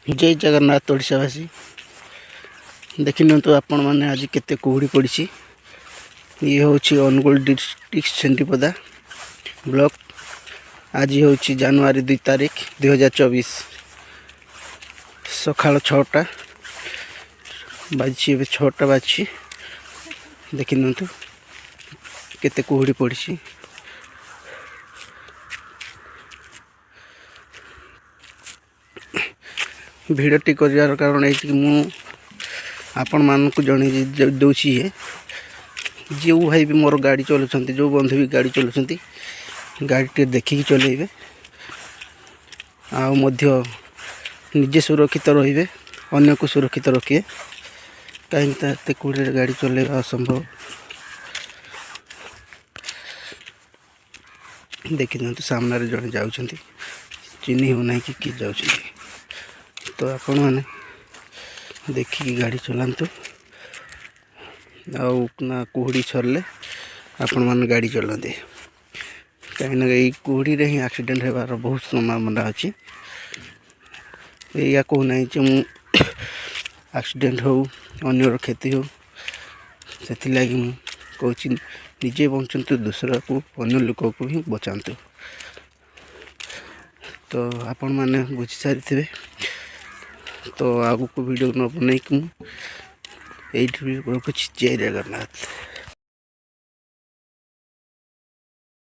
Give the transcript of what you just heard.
जय जगन्नाथ ओडिशावासी देखि नियंतु आपण माने आज केते कुहुड़ी पड़ी। ये हूँ अनुगुल डिस्ट्रिक्ट सेंटीपदा ब्लॉक। आज हूँ जनवरी 2 तारीख 2024 सकाल 6टा बाजी। 6टा बाजी देखि नियंतु केते कुहुड़ी पड़ी। भिडटी कर कारण ये आपण मानक जन दूसरी है जो भाई भी मोर गाड़ी चलाऊँ जो बंधु भी गाड़ी चलाऊँ गाड़ी देखिकी चलेबे निजे सुरक्षित रे अन्य को सुरक्षित रखिए कहीं कूड़े गाड़ी चलेगा असंभव। देखी दिखाँ सामने जड़े जाऊँ चिन्ह हो ना कि जाऊँ तो आपण मैंने देखिकी गाड़ी चलातु ना कुहुड़ी छरले आपण मैंने गाड़ी चलाते कहीं ये कुहुड़ी रे ही एक्सीडेंट होबार बहुत संभावना अच्छी। या कहूना एक्सीडेंट हो अन्यर क्षति हो से लगी मुझे निजे बचंतु दूसरा को अन्य लोक को ही बचातु। तो आपण मैंने बुझी सारी थे तो आगु को वीडियो न बनाई ये रखुच्छी। जय जगन्नाथ।